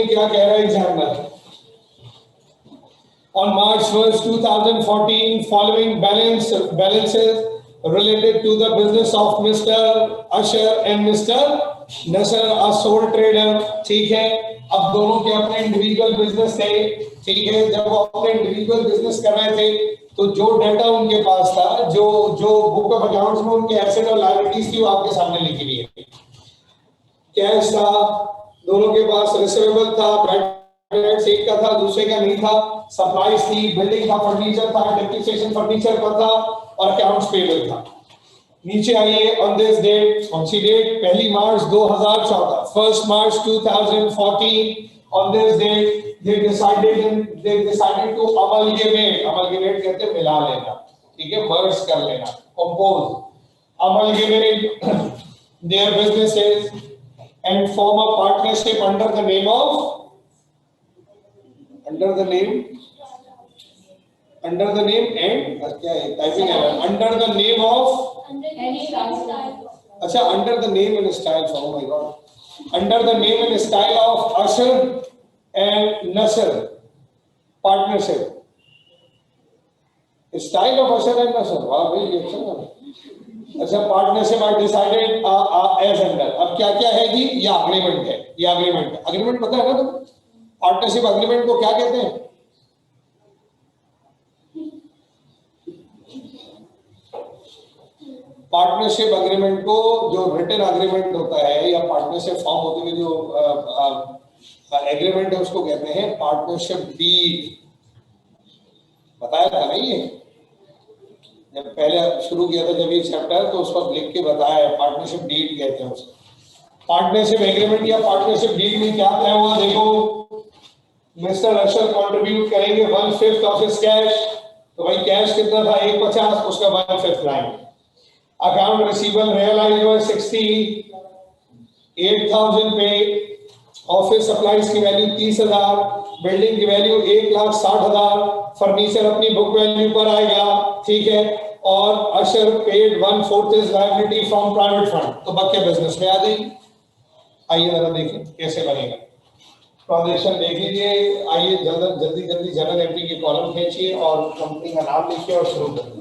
क्या कह रहा है examiner? On March 1st, 2014, following balances related to the business of Mr. Usher and Mr. Nasser, a sole trader. ठीक है, अब दोनों के अपने इंडिविजुअल बिजनेस थे. ठीक है, जब वो अपने इंडिविजुअल बिजनेस कर रहे थे तो जो डाटा उनके पास था, जो बुक ऑफ अकाउंट्स में उनके एसेट और लायबिलिटीज थी, वो आपके सामने लिखी हुई है. कैश था दोनों के पास, रिसीवेबल था, एक का था दूसरे का नहीं था, सप्लाईज थी, बिल्डिंग था, फर्नीचर था, डेप्रिसिएशन फर्नीचर का था और अकाउंट्स पेबल था. नीचे आइए, ऑन दिस डेट, कौन सी date? 1 March 2014, 1 March 2014, on this date they decided to amalgamate कहते हैं मिला लेना. ठीक है, मर्ज कर लेना, compose, amalgamate their businesses and form a partnership under the name and क्या है typing error, under the name of अच्छा, under the name and style, oh my god, under the name and style of Usher and Nasser partnership. Style of Usher and Nasser, वाह भाई, ये अच्छा है. अच्छा, partnership I decided as under. अब क्या क्या है जी? ये अग्रीमेंट है. ये अग्रीमेंट पता है ना तुम? पार्टनरशिप अग्रीमेंट को क्या कहते हैं? पार्टनरशिप अग्रीमेंट को, जो रिटन अग्रीमेंट होता है या पार्टनरशिप फॉर्म होते हुए जो एग्रीमेंट है, उसको कहते हैं पार्टनरशिप डीड. बताया था ना ये जब पहले शुरू किया था, जब ये चैप्टर, तो उस पर लिख के बताया है, पार्टनरशिप डीड कहते हैं उसको. पार्टनरशिप एग्रीमेंट या पार्टनरशिप डीड में क्या तय हुआ? देखो, मिस्टर अशर कंट्रीब्यूट करेंगे 1/5 ऑफ हिज कैश. तो भाई कैश कितना था? 150, उसका 1/5 लाएंगे. अकाउंट रिसीवेबल रियलाइज हुआ 68,000 पे. ऑफिस सप्लाईज की वैल्यू 30,000, बिल्डिंग की वैल्यू 1,60,000, फर्नीचर अपनी बुक वैल्यू पर आएगा. ठीक है, और अशर paid 1/4 is liability from private fund. तो बक्के बिजनेस में आ जाएगी. आइए जरा देखें कैसे बनेगा. ट्रांजेक्शन देख लीजिए. आइए जल्दी जनरल एंट्री की कॉलम खींचिए और कंपनी का नाम लिखिए और शुरू करिए.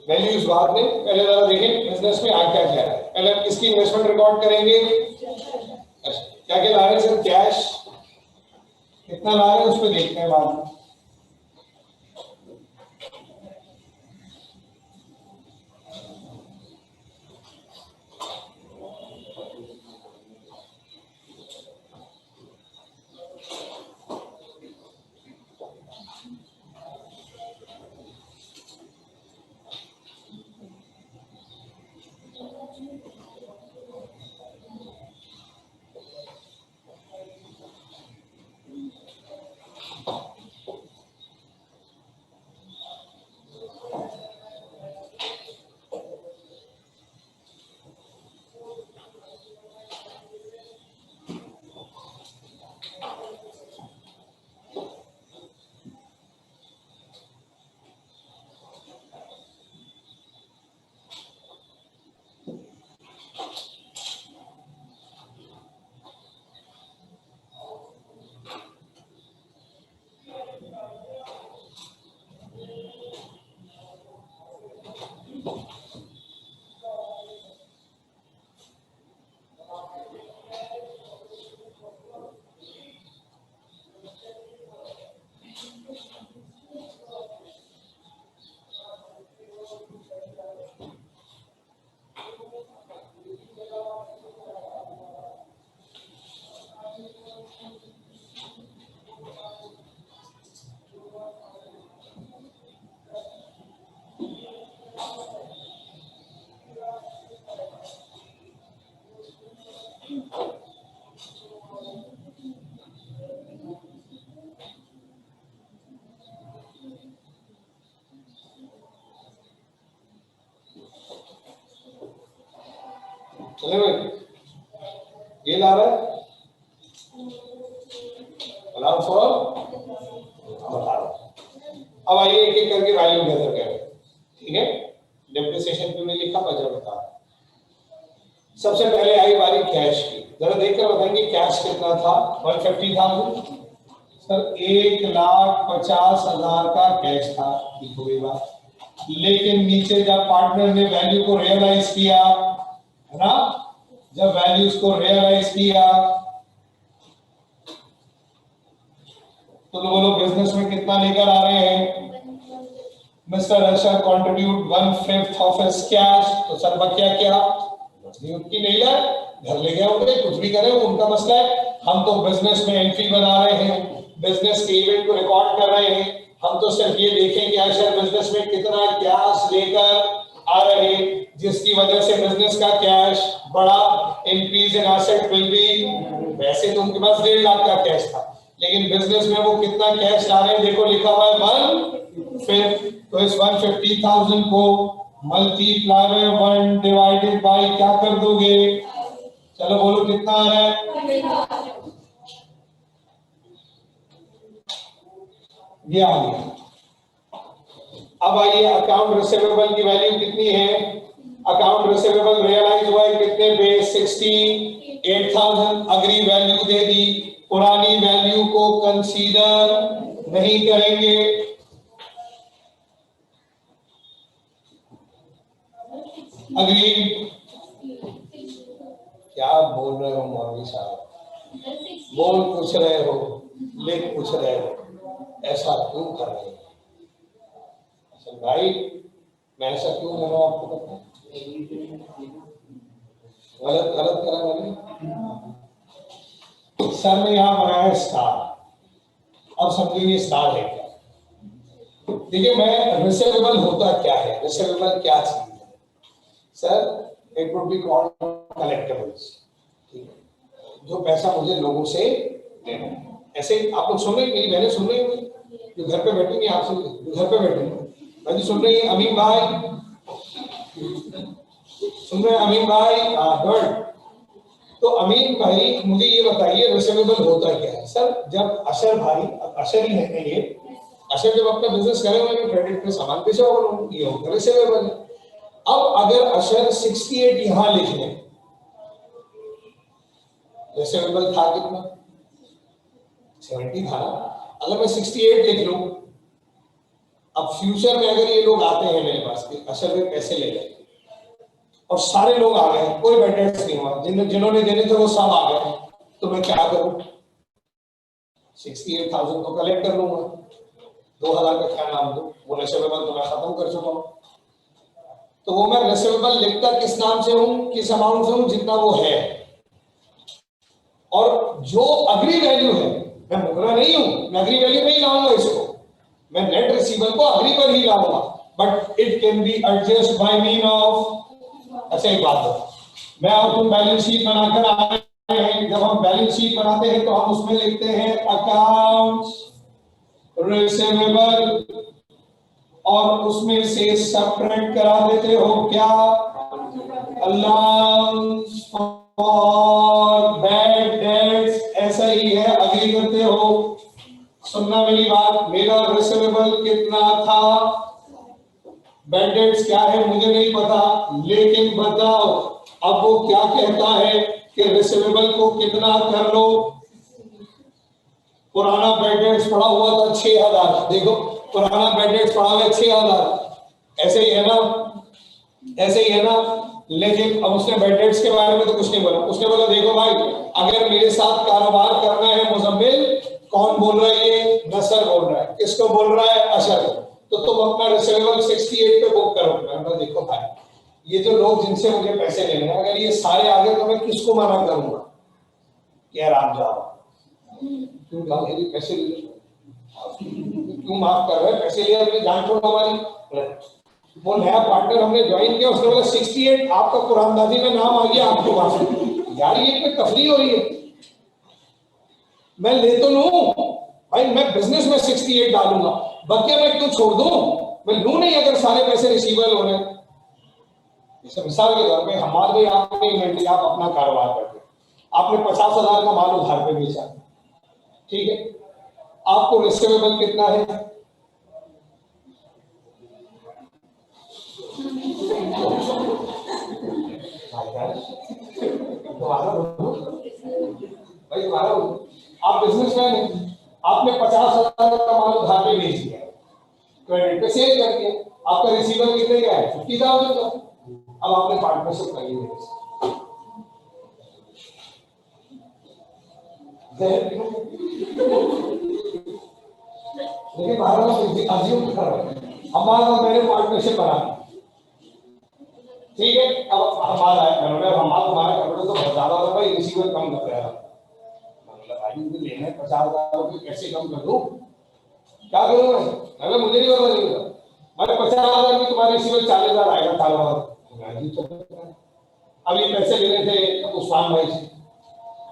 वैल्यूज बाद में, पहले जरा देखें बिजनेस में आ क्या क्या है. पहले इसकी इन्वेस्टमेंट रिकॉर्ड करेंगे. अच्छा, क्या क्या ला रहे हैं सर? कैश कितना ला रहे हैं उस पर देखते हैं बाद में. चले भाई, ये ला रहा है अलाउ फॉर, बता रहा हूं। अब आइए एक एक करके वैल्यू गैदर करें, ठीक है। डेप्रिसिएशन पे नहीं लिखा, बचा बता रहा। सबसे पहले आई बारी कैश की, जरा देखकर बताएंगे कैश कितना था। 150,000 सर, 1,50,000 का कैश था, ठीक हो गई बात। लेकिन नीचे जब पार्टनर ने वैल्यू को रियलाइज किया, है ना, जब वैल्यूज को रियलाइज किया तो बोलो बिजनेस में कितना लेकर आ रहे हैं। Mister Asher contribute 1/5 of his cash, तो सर बचा क्या, नियुक्ति नहीं लाए, घर ले गए होंगे, कुछ भी करें उनका मसला है। हम तो बिजनेस में एंट्री बना रहे हैं, बिजनेस के इवेंट को रिकॉर्ड कर रहे हैं। हम तो सिर्फ ये देखें कि अशर बिजनेस में कितना कैश लेकर आ रहे हैं, जिसकी वजह से बिजनेस का कैश बड़ा, increase in asset will be. वैसे तो उनके पास 1.5 लाख का कैश था, लेकिन बिजनेस में वो कितना कैश ला रहे हैं, देखो लिखा हुआ है 1/5। तो इस 150,000 को मल्टीप्लाई बाय 1 डिवाइडेड बाय क्या कर दोगे, चलो बोलो कितना आ रहा है, ये आ गया। अब आइए अकाउंट रिसीवेबल की वैल्यू कितनी है। अकाउंट रिसीवेबल रियलाइज हुआ है कितने पे, 68,000। अग्री वैल्यू दे दी, पुरानी वैल्यू को कंसीडर नहीं करेंगे। अग्री, क्या बोल रहे हो मौलवी साहब, बोल पूछ रहे हो, लिख पूछ रहे हो, ऐसा क्यों कर रहे हो भाई, मैं ऐसा क्यों कर रहा हूं आपको पता है, गलत गलत करा मैंने। सर ने यहां बनाया स्टार, अब समझिए स्टार है क्या। देखिए मैं, रिसीवेबल होता क्या है, रिसीवेबल क्या चीज है sir, it would be called collectables, ठीक है, जो पैसा मुझे लोगों से लेना है। ऐसे आप लोग सुन रहे हैं, मेरी बहनें सुन रही होंगी, जो घर पे बैठी नहीं, आप सुन रहे, जो घर पे बैठे भाई सुन रहे हैं, अमीन भाई सुन रहे हैं, अमीन भाई, गुड। तो अमीन भाई मुझे ये बताइए रिसीवेबल होता क्या है। सर जब अशर भाई, अशर ही है ये, अशर जब अपना बिजनेस करे हुए क्रेडिट पे सामान बेचा होगा, ये होगा रिसीवेबल। अब अगर अशर 68 यहां लिख लें, रिसीवेबल था कितना, 70 था ना, अगर मैं 68 लिख लूं, अब फ्यूचर में अगर ये लोग आते हैं मेरे पास कि अशर में पैसे ले गए और सारे लोग आ गए, कोई बैड डेट्स नहीं हुआ, जिन्होंने देने थे वो सब आ गए, तो मैं क्या करूं, 68,000 तो कलेक्ट कर लूंगा, 2,000 का क्या नाम दूं, वो रिसीवेबल तो मैं खत्म कर चुका हूं। तो वो मैं रिसीवेबल लिखता किस नाम से हूं, किस अमाउंट से हूं, जितना वो है। और जो अग्री वैल्यू है, मैं मुकरा नहीं हूं, मैं अग्री वैल्यू नहीं लाऊंगा इसको, मैं नेट रिसीवेबल को अग्री पर ही लाऊंगा, but it can be adjust by mean of. अच्छा एक बात है, मैं और तुम बैलेंस शीट बनाकर आ रहे हैं, जब हम बैलेंस शीट बनाते हैं तो हम उसमें लिखते हैं अकाउंट्स रिसीवेबल, और उसमें से सब्ट्रैक्ट करा देते हो क्या, अलाउंस फॉर बैड डेट्स, ऐसा ही है, अग्री करते हो। सुनना मेरी बात, मेरा रिसीवेबल कितना था, बैड डेट्स क्या है मुझे नहीं पता, लेकिन बताओ अब वो क्या कहता है कि रिसीवेबल को कितना कर लो। पुराना बैड डेट्स पड़ा हुआ था 6,000, देखो पुराना बैड डेट्स पड़ा हुआ है 6,000, ऐसे ही है ना, ऐसे ही है ना। लेकिन अब उसने बैड डेट्स के बारे में तो कुछ नहीं बोला, उसने बोला देखो भाई अगर मेरे साथ कारोबार करना है मुजम्मिल, कौन बोल रहा है ये, नसर बोल रहा है, किसको बोल रहा है, अशर, तो तुम अपना रिसीवेबल 68 पे बुक करो। मैं देखो भाई ये जो लोग जिनसे मुझे पैसे लेने हैं, अगर ये सारे आ गए तो मैं किसको मना करूंगा कि आराम जाओ, क्यों पैसे ले लो, क्यों माफ कर रहे हैं, पैसे लिया अपनी जान छोड़ो हमारी। वो नया पार्टनर हमने ज्वाइन किया, उसने बोला 68, आपका कुरानदाजी में नाम आ गया आपके पास। यार ये कोई तफरीह हो रही है? मैं ले तो लूं भाई, मैं बिजनेस में 68 डालूंगा, बकिया मैं क्यों छोड़ दूं? मैं लूं नहीं अगर सारे पैसे रिसीवेबल हो रहे हैं। जैसे मिसाल के तौर पे हमारे भाई आपने इन्वेंट्री, आप अपना कारोबार करते, आपने 50,000 का माल उधार पे बेचा, ठीक है, आपको रिसीवेबल कितना है? भाई तुम्हारा आप बिजनेसमैन हैं, आपने 50,000 का माल उधार पे बेच दिया, क्रेडिट पे सेल कर दिया, आपका रिसीवेबल कितने का है? 50,000 का। अब आपने पार्टनरशिप कर ली, लेकिन हमारा मैंने पार्टनरशिप बना, ठीक है, अब हमारा हमारा कपड़े तो बहुत ज्यादा था भाई, रिसीवर कम कर रहा है, मतलब भाई मुझे लेना है 50,000 रुपये, कैसे कम कर दूं, क्या करूं मैं? मतलब मुझे नहीं पता चलेगा, मैंने 50,000 में तुम्हारे रिसीवर 40,000 आएगा साल बाद। अब ये पैसे लेने थे उस्मान भाई से,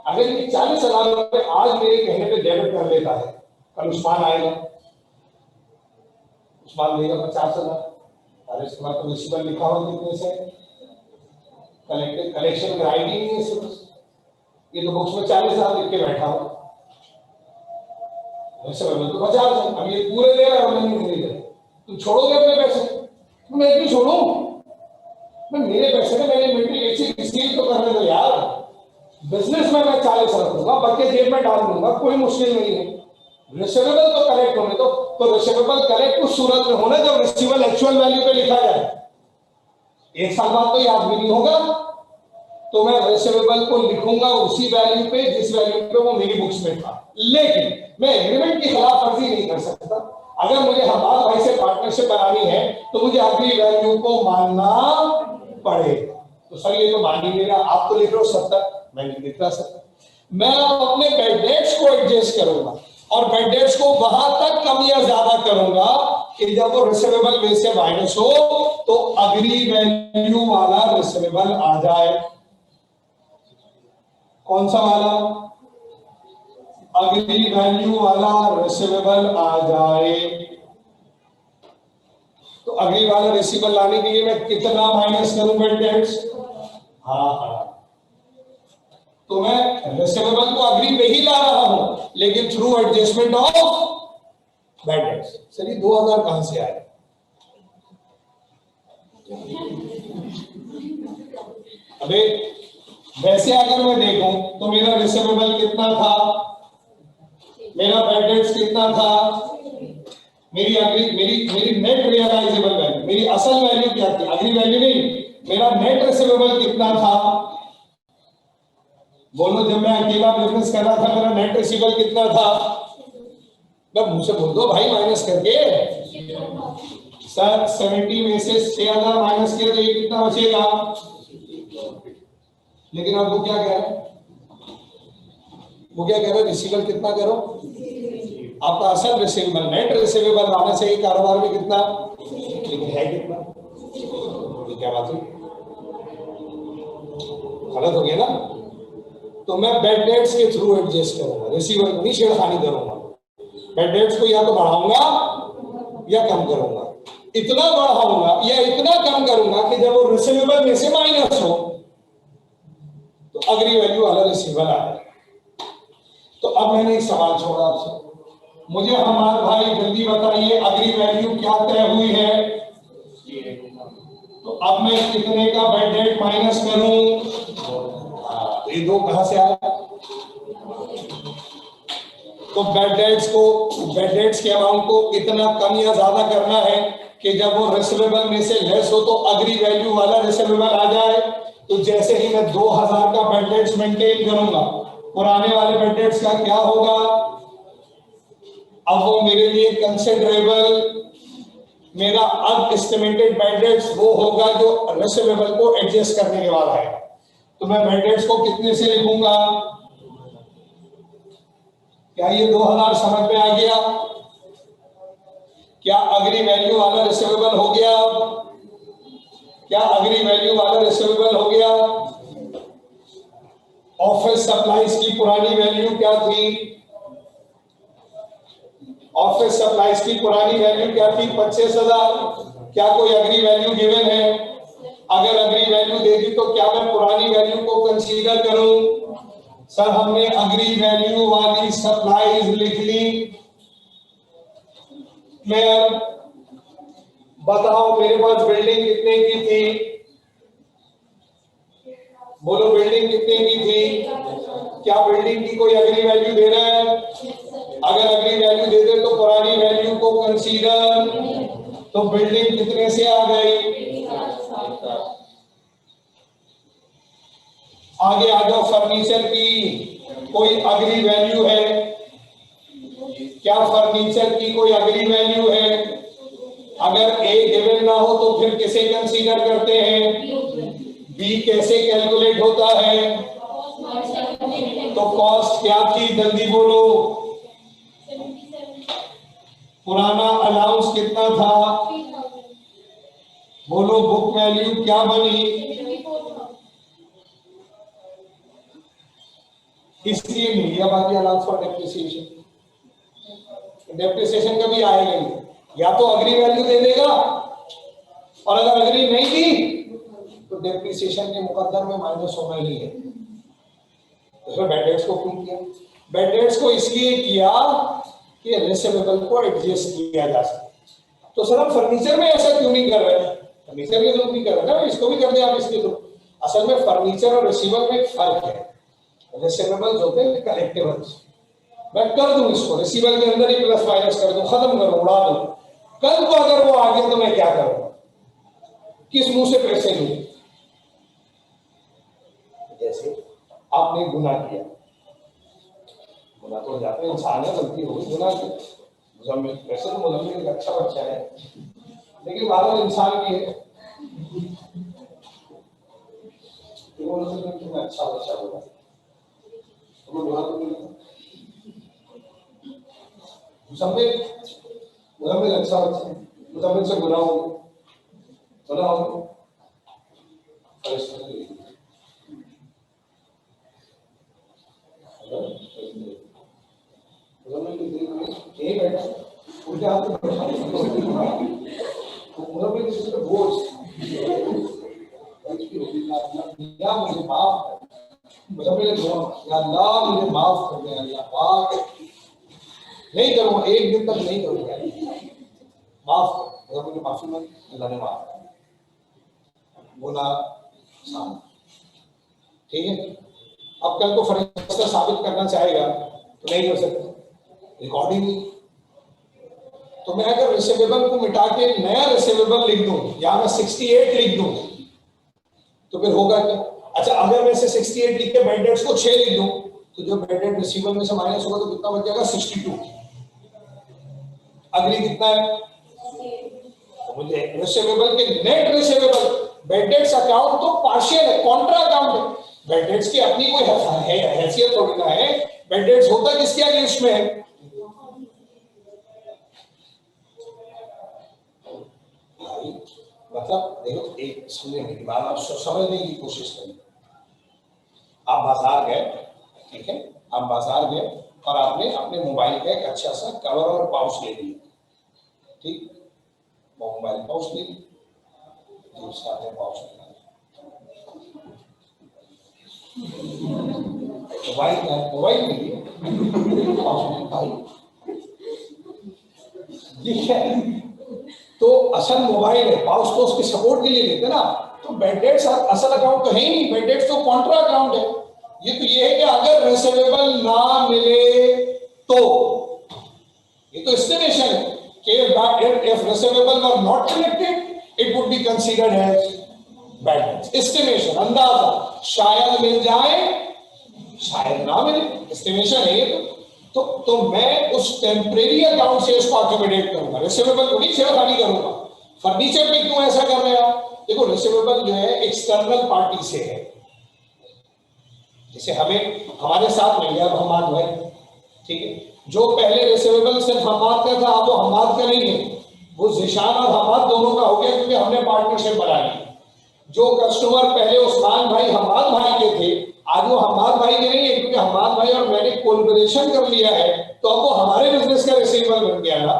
अगर ये 40,000 रुपये आज मेरे कहने पे डेबिट कर लेता है, कल उस्मान आएगा, उस्मान देगा 50,000, और इसके बाद तो रिसीवर लिखा हो कितने से, कलेक्शन गारंटी नहीं है इसके पास, ये तो बुक्स में 40,000 लिख के बैठा हो, वैसे तो 50,000, अब ये पूरे दे रहा है, नहीं दे रहा, तुम छोड़ोगे अपने पैसे? मैं क्यों छोड़ूं? मैं मेरे पैसे में मैंने इन्वेंट्री बेची, रिसीव तो करने दो यार। बिजनेस में मैं 40,000 दूंगा, बच्चे जेब में डाल दूंगा, कोई मुश्किल नहीं है। रिसीवेबल तो कलेक्ट होने दो, तो रिसीवेबल कलेक्ट उस सूरत में होना जब रिसीवेबल एक्चुअल वैल्यू पे लिखा जाए। एक साल बाद तो याद भी नहीं होगा, तो मैं रिसीवेबल को लिखूंगा उसी वैल्यू पे जिस वैल्यू पे वो मेरी बुक्स में था, लेकिन मैं एग्रीमेंट की खिलाफ वर्जी नहीं कर सकता। अगर मुझे हमारे भाई से पार्टनरशिप बनानी है तो मुझे अगली वैल्यू को मानना पड़ेगा। तो सर ये तो मान ही नहीं रहा, आप तो लिख रहे हो 70, मैं नहीं लिख रहा 70। मैं अपने बेड डेट्स को एडजस्ट करूंगा और बेड डेट्स को वहां तक कम या ज्यादा करूंगा कि जब वो रिसीवेबल में से माइनस हो तो अगली वैल्यू वाला रिसीवेबल आ जाए। कौन सा वाला? अगली वैल्यू वाला रिसीवेबल आ जाए। तो अगली वाला रिसीवेबल लाने के लिए मैं कितना माइनस करूं बेड डेट्स? हाँ, तो मैं रिसीवेबल को अगली पे ही ला रहा हूं, लेकिन through adjustment of bad debts. चलिए 2000 कहां से आए? अबे वैसे अगर मैं देखूं तो मेरा रिसीवेबल कितना था, मेरा बेड डेट्स कितना था, मेरी नेट रियलाइजेबल वैल्यू, मेरी असल वैल्यू क्या थी, अगली वैल्यू नहीं, मेरा नेट रिसीवेबल कितना था? बोलो, जब मैं अकेला बिजनेस कर रहा था मेरा नेट रिसीवेबल कितना था? मैं मुझसे बोल दो भाई माइनस करके। सर 70 में से 6,000 माइनस किया तो ये कितना बचेगा? लेकिन अब वो क्या कह रहे हैं, रिसीवेबल कितना करो? आपका असल रिसीवेबल, नेट रिसीवेबल आना चाहिए कारोबार में कितना, लेकिन है कितना? क्या बात है, गलत हो गया ना? तो मैं बेड डेट्स के थ्रू एडजस्ट करूंगा, रिसीवेबल को नहीं छेड़खानी करूंगा। बेड डेट्स को या तो बढ़ाऊंगा या कम करूंगा, इतना बढ़ाऊंगा या इतना कम करूंगा कि जब वो रिसीवेबल में से माइनस हो तो अगली वैल्यू वाला रिसीवेबल आ जाए। तो अब मैंने एक सवाल छोड़ा आपसे, मुझे हमारे भाई जल्दी बताइए अगली वैल्यू क्या तय हुई है? तो अब मैं कितने का बेड डेट माइनस करूं? ये 2 कहां से आया? तो बेड डेट्स के अमाउंट को इतना कम या ज्यादा करना है कि जब वो रिसीवेबल में से लेस हो तो अगली वैल्यू वाला रिसीवेबल आ जाए। तो जैसे ही मैं 2000 का बेड डेट्स मेंटेन करूंगा, पुराने वाले बेड डेट्स का क्या होगा? अब वो मेरे लिए कंसिडरेबल, मेरा अनएस्टिमेटेड बेड डेट्स वो होगा जो रिसीवेबल को एडजस्ट करने के बाद आएगा। तो मैं बेड डेट्स को कितने से लिखूंगा? 2000 से क्या ये 2000 समझ में आ गया? क्या अग्री वैल्यू वाला रिसीवेबल हो गया? क्या अग्री वैल्यू वाला रिसीवेबल हो गया? ऑफिस सप्लाईज की पुरानी वैल्यू क्या थी? ऑफिस सप्लाईज की पुरानी वैल्यू क्या थी? 25,000। क्या कोई अग्री वैल्यू गिवन है? अगर अग्री वैल्यू दे दी तो क्या मैं पुरानी वैल्यू को कंसीडर करूं? सर हमने अग्री वैल्यू वाली सप्लाईज लिख ली। मैं बताओ मेरे पास बिल्डिंग कितने की थी? बोलो बिल्डिंग कितने की थी? क्या बिल्डिंग की कोई अग्री वैल्यू दे रहा है? अगर अग्री वैल्यू दे दे तो पुरानी वैल्यू को कंसीडर। तो बिल्डिंग कितने से आ गई? आगे आ जाओ। फर्नीचर की कोई अग्री वैल्यू है? क्या फर्नीचर की कोई अग्री वैल्यू है? अगर ए गिवन ना हो तो फिर किसे कंसीडर करते हैं? बी कैसे कैलकुलेट होता है? तो कॉस्ट क्या थी? जल्दी बोलो। पुराना अलाउंस कितना था? बोलो बुक वैल्यू क्या बनी? इसलिए नहीं लिया बाकी अलाउंस फॉर डेप्रिसिएशन। डेप्रिसिएशन कभी आएगा नहीं। या तो अग्री वैल्यू दे देगा और अगर अग्री नहीं दी तो डेप्रिसिएशन के मुकद्दर में माइनस होना ही है। उसमें बैड डेट्स को क्यों किया? बैड डेट्स को इसलिए किया कि रिसीवेबल को एडजस्ट किया जा सके। तो सर हम फर्नीचर में ऐसा क्यों नहीं कर रहे? फर्नीचर के लोग भी कर रहे हैं ना, इसको भी कर दे आप इसके थ्रू। असल में फर्नीचर और रिसीवेबल में एक फर्क है। रिसीवेबल्स होते हैं कलेक्टिबल्स। मैं कर दूं इसको रिसीवेबल के अंदर ही प्लस माइनस कर दूं, खत्म करूं, उड़ा दूं। कल को अगर वो आ गया तो मैं क्या करूंगा? किस मुंह से पैसे लूं? जैसे आपने गुनाह किया, गुनाह तो जाते हैं, इंसान है, गलती होगी, गुनाह किया। मुजम्मिल वैसे तो मुजम्मिल एक अच्छा बच्चा है, लेकिन बादल इंसान भी है। अच्छा बच्चा होगा तो गुनाह तो नहीं। मुजम्मिल अच्छा बच्चा है, मुजम्मिल से गुनाह हो गुनाह हो उल्टे हाथ में मुझे माफ मुझे माफ कर दे अल्लाह पाक। नहीं करूंगा, एक दिन तक नहीं करूंगा, माफ कर। मुझे माफी मांगी, अल्लाह ने माफ कर, गुनाह सामने, ठीक है। अब कल को फरिश्ता साबित करना चाहेगा तो नहीं कर सकता, रिकॉर्डिंग। तो मैं अगर रिसीवेबल को मिटा के नया रिसीवेबल लिख दूं, यहां मैं 68 लिख दूं, तो फिर होगा क्या? अच्छा, अगर मैं से 68 लिख के बैड डेट्स को 6 लिख दूं, तो जो बैड डेट रिसीवेबल में से माइनस होगा तो कितना बच जाएगा? 62। अग्री कितना है? तो मुझे रिसीवेबल के net receivable, bad debts account तो पार्शियल है, कॉन्ट्रा अकाउंट है। बैड डेट्स की अपनी कोई हैसियत थोड़ी ना है। बैड डेट्स होता किसके अगेंस्ट में है? मतलब देखो, एक समझने की बात, आप समझने की कोशिश करिए। आप बाजार गए, ठीक है, आप बाजार गए और आपने अपने मोबाइल का एक अच्छा सा कवर और पाउच ले लिया, ठीक, वो मोबाइल पाउच ले लिया, दूसरा आपने पाउच निकाला। मोबाइल क्या है? मोबाइल ले लिया, पाउच में भाई, ठीक है। तो असल मोबाइल है, पाउच तो उसके सपोर्ट के लिए लेते ना। तो बैड डेट्स असल अकाउंट तो है ही नहीं, बैड डेट्स तो कॉन्ट्रा अकाउंट है। ये है कि अगर रिसीवेबल ना मिले तो, ये तो एस्टिमेशन है कि if receivable were not collected it would be considered as bad debts. Estimation, अंदाजा, शायद मिल जाए शायद ना मिले, एस्टिमेशन है ये। तो मैं उस टेम्परेरी अकाउंट से इसको अकोमोडेट करूंगा, रिसीवेबल को नहीं छेड़खानी करूंगा। फर्नीचर में क्यों ऐसा कर रहे हैं आप? देखो, रिसीवेबल जो है एक्सटर्नल पार्टी से है, जैसे हमें हमारे साथ नहीं है, अब हम मान भाई ठीक है। जो पहले रिसीवेबल सिर्फ हमाद का था, अब वो हमाद का नहीं है, वो जिशान और हमाद दोनों का हो गया, क्योंकि हमने पार्टनरशिप बना ली। जो कस्टमर पहले उस्मान भाई हमाद भाई के थे, आज वो हमाद भाई के नहीं है, क्योंकि हमाद भाई और मैंने कोलैबोरेशन कर लिया है, तो अब वो हमारे बिजनेस का रिसीवेबल बन गया ना।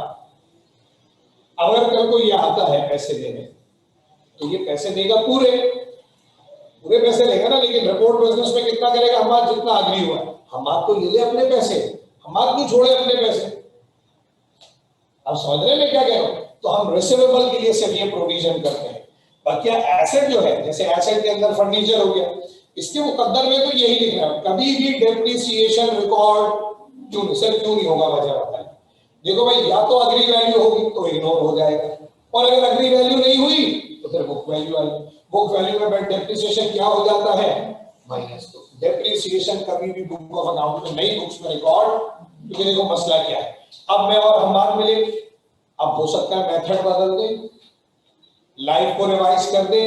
अगर कल को ये आता है पैसे देने, तो ये पैसे देगा, पूरे पूरे पैसे लेगा ना, लेकिन रिपोर्ट बिजनेस में कितना करेगा? हमाद जितना अग्री हुआ, हमाद तो ये ले अपने पैसे, हमाद क्यों छोड़े अपने पैसे? आप समझ रहे हैं मैं क्या कह रहा हूं? तो हम रिसीवेबल के लिए सिर्फ ये प्रोविजन करते हैं। बाकी एसेट जो है, जैसे एसेट के अंदर फर्नीचर हो गया, इसके मुकद्दर में तो यही लिखना है, कभी भी डेप्रिसिएशन रिकॉर्ड क्यों नहीं होगा? वजह बताइए। देखो भाई, या तो अग्री वैल्यू होगी तो इग्नोर हो जाएगा, और अगर अग्री वैल्यू नहीं हुई तो फिर बुक वैल्यू आई। बुक वैल्यू में डेप्रिसिएशन क्या हो जाता है? माइनस। तो डेप्रिसिएशन कभी भी बुक ऑफ अकाउंट में नई बुक्स में रिकॉर्ड, क्योंकि देखो मसला क्या है, अब मैं और हमाद मिले, अब हो सकता है मेथड बदल दे, लाइफ को रिवाइज कर दे,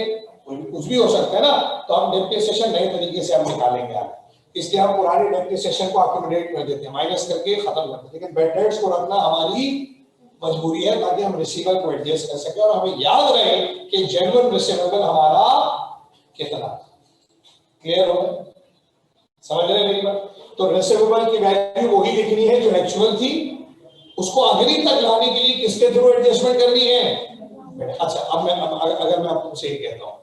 कुछ भी हो सकता है ना, तो हम डेप्रिसिएशन नए तरीके से हम निकालेंगे आप, इसलिए हम पुरानी डेप्रिसिएशन को अकोमोडेट कर देते हैं, माइनस करके खत्म कर देते हैं। लेकिन बेड डेट्स को रखना हमारी मजबूरी है, ताकि हम रिसीवेबल को एडजस्ट कर सके और हमें याद रहे कि जेन्युइन रिसीवेबल हमारा कितना। क्लियर हो? समझ रहे मेरी बात? तो रिसीवेबल की वैल्यू वही लिखनी है जो एक्चुअल थी, उसको अग्री तक लाने के लिए किसके थ्रू एडजस्टमेंट करनी है? अच्छा, अब मैं अगर मैं आपको सही कहता हूं,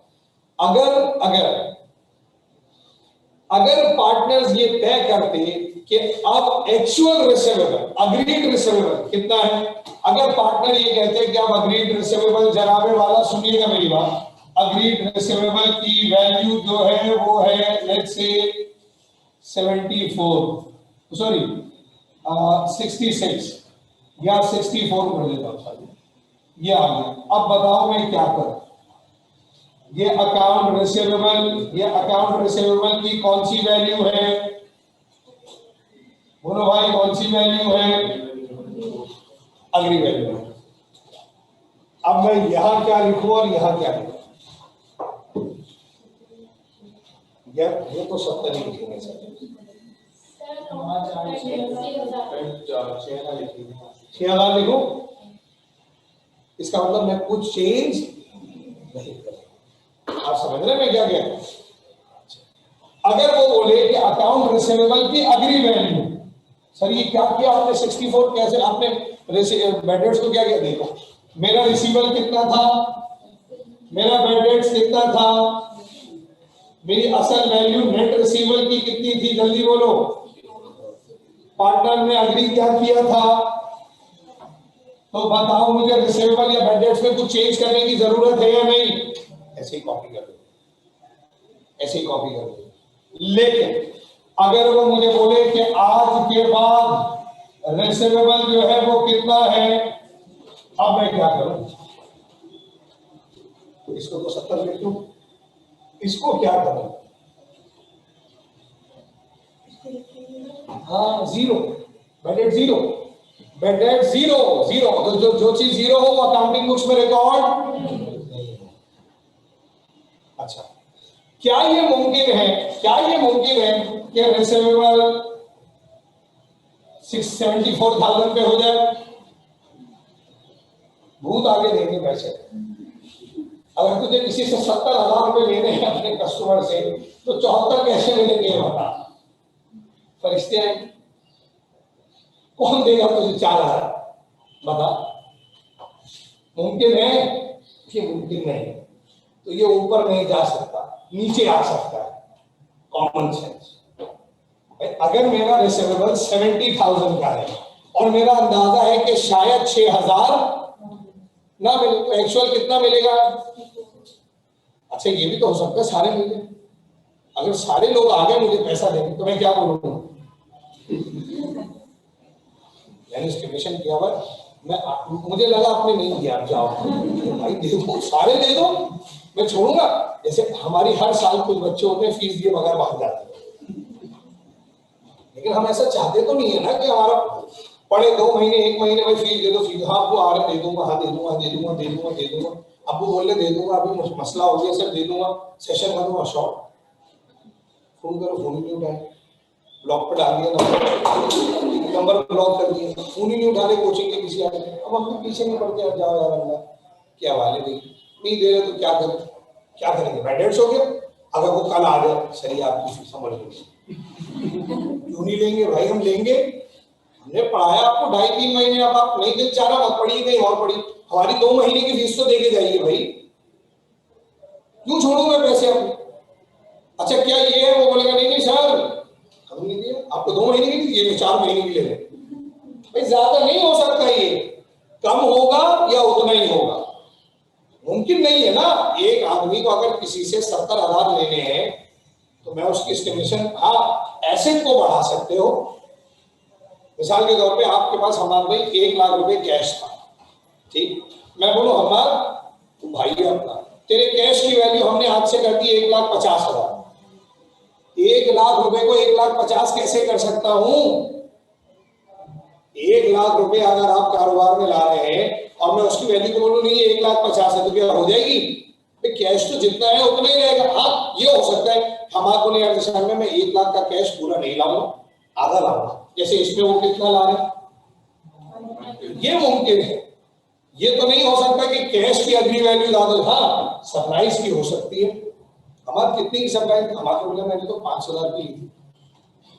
अगर पार्टनर्स ये तय करते कि अब एक्चुअल रिसीवेबल, अग्रीड रिसीवेबल कितना है, अगर पार्टनर ये कहते कि अब अग्रीड रिसीवेबल, जनाबे वाला सुनिएगा मेरी बात, अग्रीड रिसीवेबल की वैल्यू जो है वो है लेट्स से 74, सॉरी 66 या 64 कर देता हूं, ये आ गया। अब बताओ मैं क्या करूं? ये अकाउंट रिसीवेबल की कौन सी वैल्यू है? बोलो भाई, कौन सी वैल्यू है? अग्री वैल्यू है। अब मैं यहां क्या लिखूं और यहां क्या लिखूं? ये तो 70 ही लिखेंगे सर, 6000 लिखो। इसका मतलब मैं कुछ चेंज नहीं करूंगा। आप समझ रहे हैं मैं क्या कह रहा हूं? अगर वो बोले कि अकाउंट रिसीवेबल की अग्री वैल्यू, सर ये क्या किया आपने? 64 कैसे? आपने बेड डेट्स को क्या किया? देखो मेरा रिसीवेबल कितना था, मेरा बेड डेट्स कितना था, मेरी असल वैल्यू नेट रिसीवेबल की कितनी थी? जल्दी बोलो। पार्टनर ने अग्री क्या किया था? तो बताओ मुझे, रिसीवेबल या बेड डेट्स में कुछ चेंज करने की जरूरत है या नहीं? ऐसे ही कॉपी कर दो, ऐसे ही कॉपी कर दो। लेकिन अगर वो मुझे बोले कि आज के बाद रिसीवेबल जो है वो कितना है, अब मैं क्या करूं? तो इसको तो 70 लिख दूं, इसको क्या करूं? हाँ, zero, bed date zero, bed date zero, तो जो चीज जीरो हो वो अकाउंटिंग बुक्स में रिकॉर्ड नहीं हो। अच्छा, क्या ये मुमकिन है कि रिसीवेबल 74,000 पे हो जाए? भूत आगे देंगे पैसे। अगर तुझे किसी से 70,000 रुपए लेने हैं अपने कस्टमर से, तो 74 कैसे मिलेंगे? बता, फरिश्ते आएंगे? कौन देगा तुझे 4,000? बता, मुमकिन है कि मुमकिन नहीं? तो ये ऊपर नहीं जा सकता, नीचे आ सकता है। Common sense. अगर मेरा रिसीवेबल 70,000 का है और मेरा अंदाजा है कि शायद 6,000 ना मिले, तो एक्चुअल कितना मिलेगा? अच्छा, ये भी तो हो सकता है सारे मिले। अगर सारे लोग आ गए मुझे पैसा देंगे तो मैं क्या बोलूंगा? मैंने एस्टिमेशन किया हुआ, मुझे लगा आपने नहीं किया, जाओ भाई दे दो, सारे दे दो, मैं छोड़ूंगा? जैसे हमारी हर साल कुछ बच्चे होते हैं फीस दिए बगैर भाग जाते हैं, लेकिन हम ऐसा चाहते तो नहीं है ना कि हमारा पढ़े 2 महीने 1 महीने में फीस दे दो, सीधा आपको आ रहे दे दूंगा, हाँ दे दूंगा। अब वो बोल रहे दे दूंगा, अभी मसला हो गया सर, दे दूंगा, सेशन कर दूंगा, शॉर्ट फोन करो, फोन नहीं उठाए, ब्लॉक पर डाल दिया, नंबर फोन ही नहीं उठा रहे कोचिंग के किसी आदमी। अब हम तो पीछे नहीं पड़ते, अब जाओ यार अल्लाह क्या वाले नहीं दे रहे तो क्या करें, क्या करेंगे, बैड डेट्स हो गया। अगर वो कल आ जाए, सही आपकी फीस समझ लीजिए, क्यों नहीं लेंगे भाई, हम लेंगे। हमने पढ़ाया आपको 2.5-3 महीने, अब आप नहीं दे चाह रहा मत पढ़िए, कहीं और पढ़िए, हमारी 2 महीने की फीस तो देके जाइए भाई, क्यों छोड़ू मैं पैसे अपने। अच्छा क्या ये है, वो बोलेगा नहीं नहीं सर हम नहीं दिए आपको, 2 महीने की नहीं दिए, 4 महीने की ले लें। भाई ज्यादा नहीं हो सकता, ये कम होगा या उतना ही होगा, मुमकिन नहीं है ना। एक आदमी को अगर किसी से 70,000 लेने हैं तो मैं उसकी एस्टिमेशन, आप एसेट को बढ़ा सकते हो। मिसाल के तौर पे आपके पास हमारे भाई 1 लाख रुपए कैश था, ठीक, मैं बोलूं हमार तो भाई अपना, तेरे कैश की वैल्यू हमने आज से कर दी 1,50,000। 1 लाख रुपए को 1,50,000 कैसे कर सकता हूं। 1 लाख रुपए अगर आप कारोबार में ला रहे हैं और मैं उसकी वैल्यू को बोलूं नहीं 1,50,000 है तो क्या हो जाएगी, कैश तो जितना है उतना ही रहेगा। हाँ ये हो सकता है हमारे को नहीं में मैं 1 लाख का कैश पूरा नहीं लाऊंगा, आधा लाऊंगा, जैसे इसमें वो कितना ला रहे, ये मुमकिन है। ये तो नहीं हो सकता कि कैश की अगली वैल्यू ज्यादा, हाँ सरप्राइज की हो सकती है। हमारे कितनी की सरप्राइज, हमारे बोले मैंने तो 5,000 की ली थी,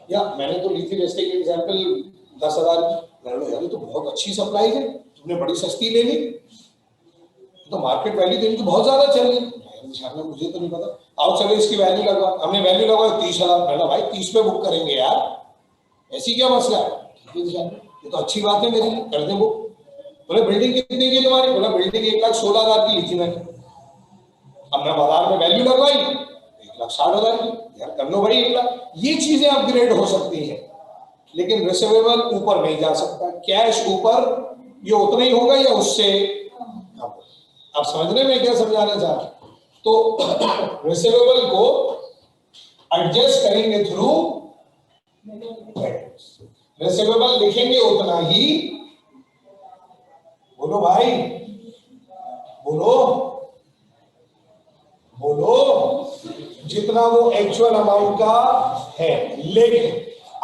या मैंने तो ली थी जैसे कि एग्जाम्पल 10,000 की, मैंने यार तो बहुत अच्छी सरप्राइज है, तुमने बड़ी सस्ती ले ली, तो मार्केट वैल्यू तो इनकी बहुत ज्यादा चल रही है, मुझे तो नहीं पता, आओ चलो इसकी वैल्यू लगवा, हमने वैल्यू लगवाई 30,000, मैंने भाई 30 पे बुक करेंगे यार, ऐसी क्या मसला है, ये तो अच्छी बात है मेरे लिए, कर दें बुक। बोले बिल्डिंग कितनी की तुम्हारी, बोला बिल्डिंग 1,16,000 की ली थी मैंने, अब मैं बाजार में वैल्यू लगवाई 1,60,000 की, यार कर लो भाई 1 लाख। ये चीजें अपग्रेड हो सकती हैं, लेकिन रिसीवेबल ऊपर नहीं जा सकता, कैश ऊपर ये उतना ही होगा या उससे। आप समझने में क्या समझाना चाह रहे, तो रिसीवेबल को एडजस्ट करेंगे थ्रू रिसीवेबल, लिखेंगे उतना ही, बोलो भाई बोलो बोलो, जितना वो एक्चुअल अमाउंट का है। लेकिन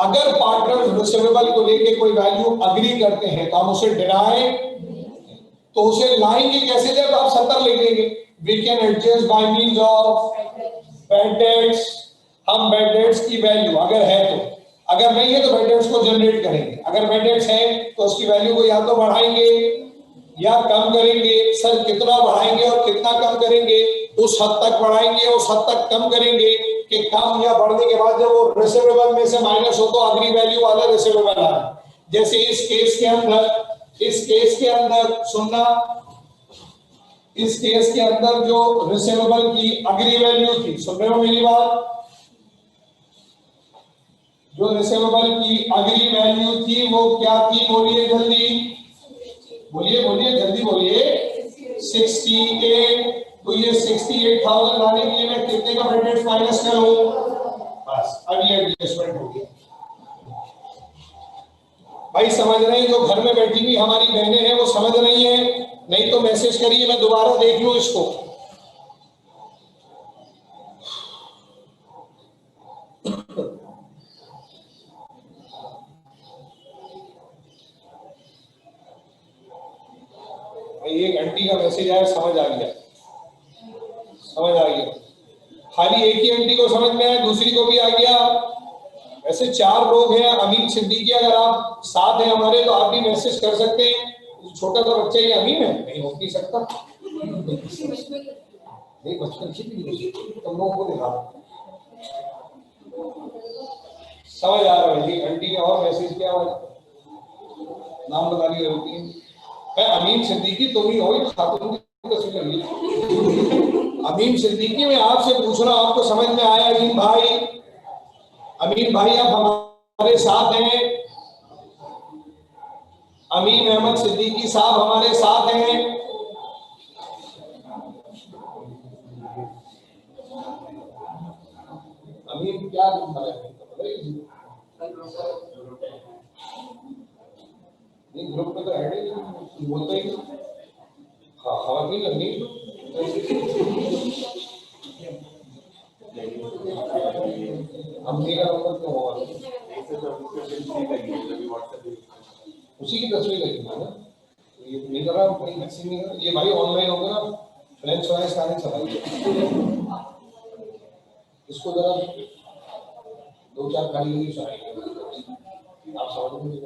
अगर पार्टनर रिसीवेबल को लेके कोई वैल्यू अग्री करते हैं तो हम उसे डिनाई, तो उसे लाएंगे कैसे, जब आप 70 लिखेंगे, we can adjust by means of bad debts. हम बैड डेट्स की वैल्यू अगर है तो, अगर नहीं है तो बैड डेट्स को जनरेट करेंगे, अगर बैड डेट्स है तो उसकी वैल्यू को या तो बढ़ाएंगे या कम करेंगे। सर कितना बढ़ाएंगे और कितना कम करेंगे, उस हद तक बढ़ाएंगे उस हद तक कम करेंगे कि कम या बढ़ने के बाद जब वो रिसीवेबल में से माइनस हो तो अग्री वैल्यू वाला रिसीवेबल आ। जैसे इस केस के अंदर सुनना, इस केस के अंदर जो रिसीवेबल की अग्री वैल्यू थी, सुन रहे हो मेरी बात, जो रिसीवेबल की अग्री वैल्यू थी वो क्या थी, बोलिए जल्दी, बोलिए बोलिए जल्दी बोलिए, 68। तो ये 68,000 लाने के लिए मैं कितने का बैड डेट्स माइनस करूं, बस अब ये एडजस्टमेंट हो गया। भाई समझ रहे हैं, जो घर में बैठी हुई हमारी बहनें हैं वो समझ रही हैं, नहीं तो मैसेज करिए मैं दोबारा देख लूं इसको। एक आंटी का मैसेज आया, समझ आ गया, समझ आ गया, खाली एक ही आंटी को समझ में आया, दूसरी को भी आ गया। वैसे 4 लोग हैं, अमीन सिद्दीकी, अगर आप साथ हैं हमारे तो आप भी मैसेज कर सकते हैं। छोटा सा बच्चा ये अमीन है, नहीं हो नहीं सकता, नहीं बचपन की भी तुम लोगों को दिखा, समझ आ रहा है जी। आंटी ने और मैसेज किया, नाम बतानी होती है, मैं अमीन सिद्दीकी, तुम ही हो खातून की तस्वीर ली। अमीन सिद्दीकी, मैं आपसे पूछ रहा हूं, आपको समझ में आया अमीन भाई? अमीन भाई आप हमारे साथ हैं, अमीन अहमद सिद्दीकी साहब हमारे साथ हैं। अमीन क्या ग्रुप में तो ऐड ही बोलते ही, हाँ खबर नहीं लगनी, अम्मी का नंबर क्यों होगा, उसी की तस्वीर लगी है ना, ये नहीं कर रहा हूँ, कहीं मैसेज नहीं कर रहा, ये भाई ऑनलाइन होगा ना, फ्रेंच फ्राइज खाने चलाइए, इसको जरा दो चार खाली नहीं चलाइए, आप समझ नहीं,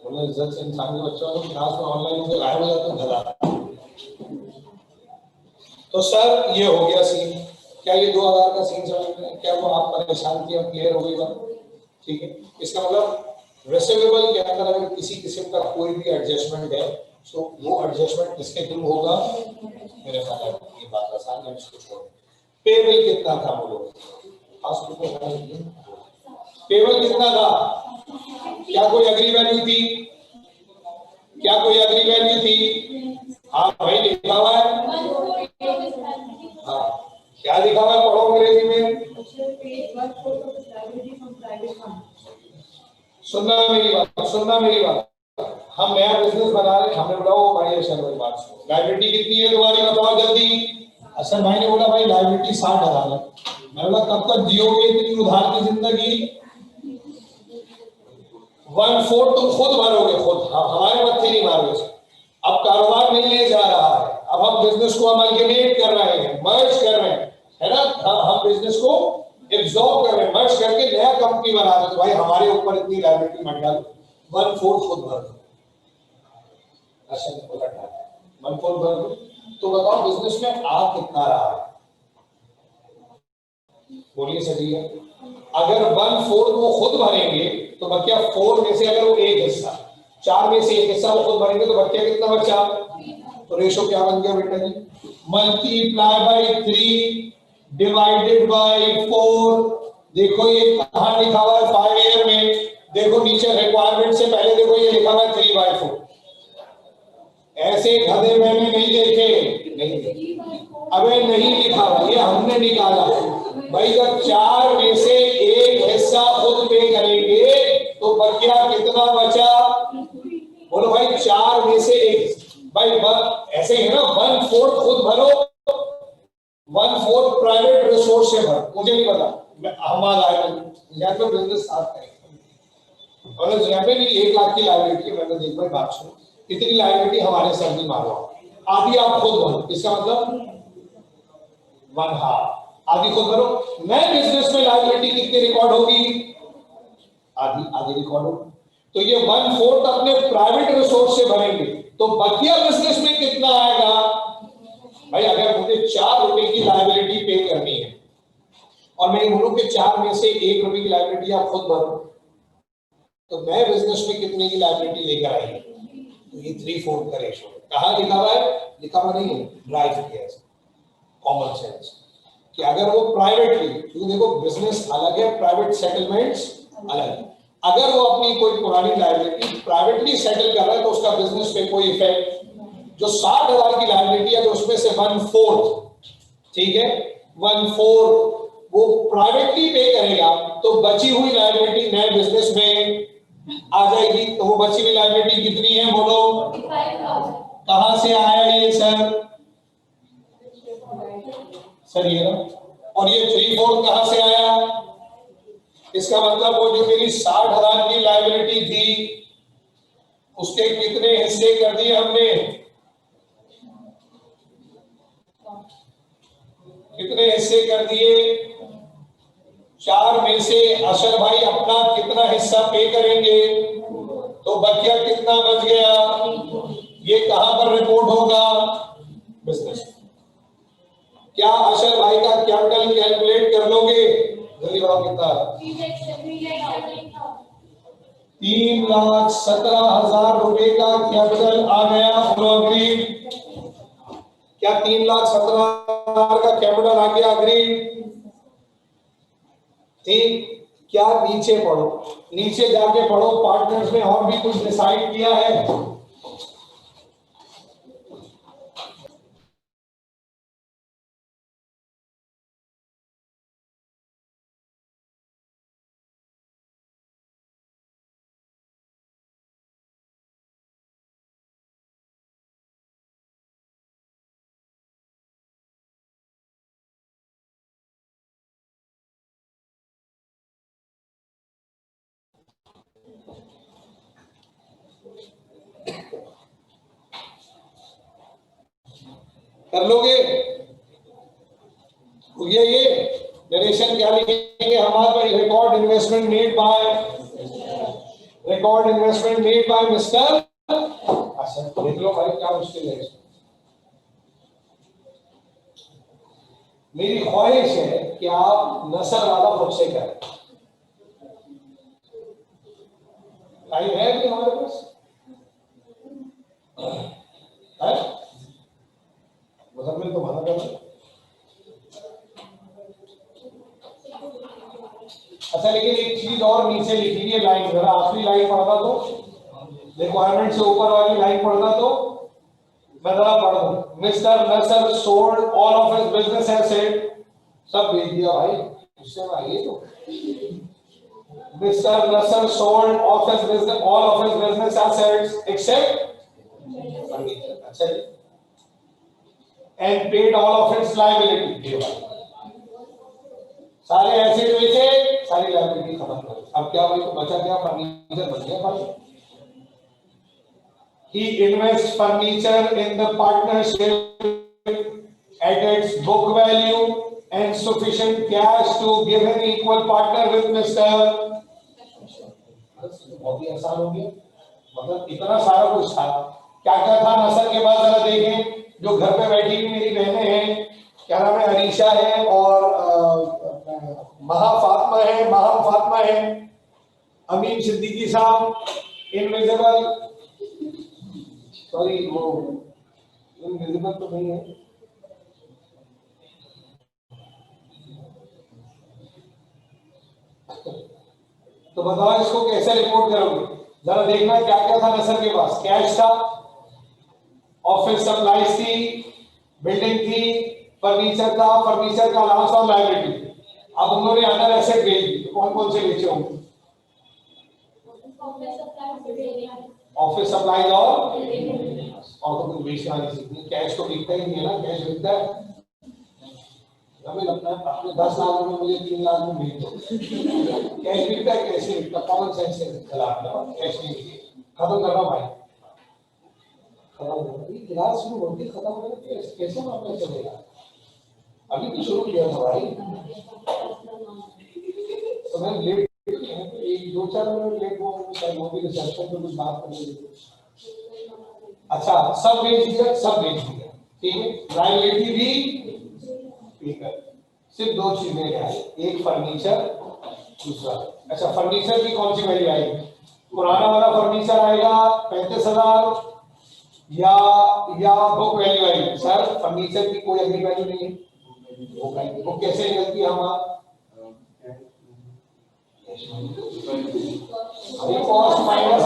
बोले इज्जत से इंसान के बच्चों को क्लास में ऑनलाइन होकर गायब हो जाते हैं धरा। तो सर ये हो गया सीन, क्या ये 2000 का सीन समझ में, क्या वो आप परेशान किया, क्लियर हो गई बात? ठीक है, इसका मतलब रिसीवेबल के अंदर अगर किसी किस्म का कोई भी एडजस्टमेंट है तो वो एडजस्टमेंट किसके थ्रू होगा? मेरे ख्याल में ये बात आसान है, इसको छोड़। पेबल कितना था बोलो? पेबल कितना था? क्या कोई अग्री वैल्यू थी? क्या कोई अग्री वैल्यू थी? हाँ भाई लिखा हुआ है, हाँ क्या लिखा हुआ है, पढ़ो अंग्रेजी में। सुनना मेरी बात, सुनना मेरी बात, हम नया बिजनेस बना रहे हैं, हमने बोला ओ भाई अशर भाई बात सुनो, लाइबिलिटी कितनी है तुम्हारी बताओ जल्दी। अशर भाई ने बोला भाई लाइबिलिटी 60,000 है। मैं बोला कब तक जियोगे इतनी उधार की जिंदगी? 1/4 तुम खुद भरोगे, खुद, हमारे मत्थे नहीं मारोगे। अब कारोबार मिलने जा रहा है, अब हम बिजनेस को अमलगेमेट कर रहे हैं, मर्ज कर रहे हैं, है ना, हम बिजनेस को एब्जॉर्ब कर रहे हैं, मर्ज करके नया कंपनी बना रहे हैं, तो भाई हमारे ऊपर इतनी लायबिलिटी मत डालो, 1/4 खुद भर दो। अच्छा बोला 1/4 भर दो, तो बताओ बिजनेस में आ कितना रहा है? बोलिए सही है। अगर 1/4 वो खुद भरेंगे तो बच्चा 4 में से अगर वो एक हिस्सा, 4 में से एक हिस्सा वो खुद भरेंगे तो बच्चा कितना बचा? तो रेशो क्या बन गया बेटा जी? Multiply by 3 divided by 4। देखो ये कहां लिखा हुआ है 5 ईयर में, देखो नीचे रिक्वायरमेंट से पहले देखो ये लिखा हुआ है 3/4। ऐसे गधे मैंने नहीं देखे, नहीं देखे, अबे नहीं लिखा हुआ, ये हमने निकाला। भाई जब 4 में से एक हिस्सा खुद पे करेंगे तो बचा कितना बचा? बोलो भाई 4 में से एक, भाई ऐसे ही है ना, 1/4 खुद भरो, 1/4 प्राइवेट रिसोर्स से भरो, मुझे नहीं पता, हम आएगा तो बिजनेस स्टार्ट करेंगे और यहाँ पे भी 1 लाख की लाइबिलिटी है, मैंने देख भाई बात सुनो, इतनी लाइबिलिटी हमारे सर नहीं मारो, आधी आप खुद भरो, इसका मतलब 1/2 आधी खुद भरो। नए बिजनेस में लायबिलिटी कितनी रिकॉर्ड होगी? आधी, आधी रिकॉर्ड होगी। तो ये 1/4 अपने प्राइवेट रिसोर्स से भरेंगे तो बकिया बिजनेस में कितना आएगा? भाई अगर मुझे 4 रुपए की लायबिलिटी पे करनी है और मैं बोलूं कि 4 में से 1 रुपए की लायबिलिटी आप खुद भरो, तो नए बिजनेस में कितने की लायबिलिटी लेकर आएंगे? तो ये 3/4 का रेशो है। कहां लिखा हुआ है? लिखा हुआ नहीं है, ड्राइव किया, कॉमन सेंस, कि अगर वो प्राइवेटली, क्योंकि देखो बिजनेस अलग है, प्राइवेट सेटलमेंट्स अलग है, अगर वो अपनी कोई पुरानी लायबिलिटी प्राइवेटली सेटल कर रहा है तो उसका बिजनेस पे कोई इफेक्ट, जो 60,000 की लायबिलिटी है तो उसमें से 1/4, ठीक है, 1/4 वो प्राइवेटली पे करेगा तो बची हुई लायबिलिटी नए बिजनेस में आ जाएगी। तो वो बची हुई लायबिलिटी कितनी है बोलो? कहां से आया ये सर? सर ये ना, और ये 3/4 कहां से आया? इसका मतलब वो जो मेरी 60,000 की लायबिलिटी थी उसके कितने हिस्से कर दिए हमने? कितने हिस्से कर दिए? 4 में से अशर भाई अपना कितना हिस्सा पे करेंगे तो बकिया कितना बच गया? ये कहां पर रिपोर्ट होगा? बिजनेस। क्या अशर भाई का कैपिटल कैलकुलेट कर लोगे? जल्दी बताओ कितना? 3,17,000 रुपए का कैपिटल आ गया। अग्री? क्या 3,17,000 का कैपिटल आ गया? अग्री? ठीक, क्या नीचे पढ़ो, नीचे जाके पढ़ो, पार्टनर्स ने और भी कुछ डिसाइड किया है? कर लोगे? ये नरेशन क्या लिखेंगे हमारे पास? Record investment made by mister. अच्छा देख लो भाई क्या मुश्किल है इसमें। मेरी ख्वाहिश है कि आप नसर वाला मुझसे करें। टाइम है कि हमारे पास है? मुजम्मिल तो मना कर रहा है। अच्छा लेकिन एक चीज और नीचे लिखी है लाइन, जरा आखिरी लाइन पढ़ना तो, रिक्वायरमेंट से ऊपर वाली लाइन पढ़ना तो मैं जरा पढ़ दूं। Mister Nasar sold all of his business asset, सब भेज दिया भाई उससे में आइए तो। Mister Nasar sold off his business all of his business assets except furniture. अच्छा जी, and paid all of his liability, सारे एसेट बेचे, सारी लायबिलिटी खत्म कर। अब क्या भाई बचा क्या? फर्नीचर बच गया भाई। He invests furniture in the partnership at its book value and sufficient cash to give an equal partner with Mr. बहुत ही आसान हो गया, मतलब इतना सारा कुछ था। क्या क्या था नसर के पास जरा देखें। जो घर पे बैठी हुई मेरी बहनें हैं, क्या नाम है, अनीशा है और महा फातिमा है, अमीन सिद्दीकी साहब, इनविजिबल, सॉरी वो इनविजिबल तो नहीं है, तो बताओ इसको कैसे रिपोर्ट करोगे? जरा देखना क्या क्या था नसर के पास। कैश था, ऑफिस सप्लाईज थी, बिल्डिंग थी, फर्नीचर था, फर्नीचर का अलाउंस और लायबिलिटी। अब उन्होंने अदर एसेट बेच दी, कौन कौन से बेचे होंगे? ऑफिस सप्लाईज और तो कुछ बेचना नहीं सीखनी। कैश तो बिकता ही नहीं है ना, कैश बिकता है। हमें लगता है अपने 10 लाख में मुझे 3 लाख में बेच दो। कैश बिकता है, कैसे बिकता? कॉमन सेंस से चला कैश नहीं खत्म करना भाई, खत्म करना। क्लास शुरू होती खत्म करना कैसे मामला चलेगा? अभी तो शुरू किया था भाई, तो मैं लेट एक 2-4 मिनट लेट हुआ, वो भी रिसेप्शन पे कुछ बात करेंगे। अच्छा सब बेच दिया, सब बेच दिया, ठीक है। लायबिलिटी भी ठीक है। सिर्फ 2 चीजें आई, एक फर्नीचर, दूसरा अच्छा फर्नीचर की कौन सी वैल्यू आएगी? पुराना वाला फर्नीचर आएगा 35,000 या बुक वैल्यू आएगी? सर फर्नीचर की कोई अगली वैल्यू नहीं है, वो कैसे निकलती है हमारा? अभी कॉस्ट माइनस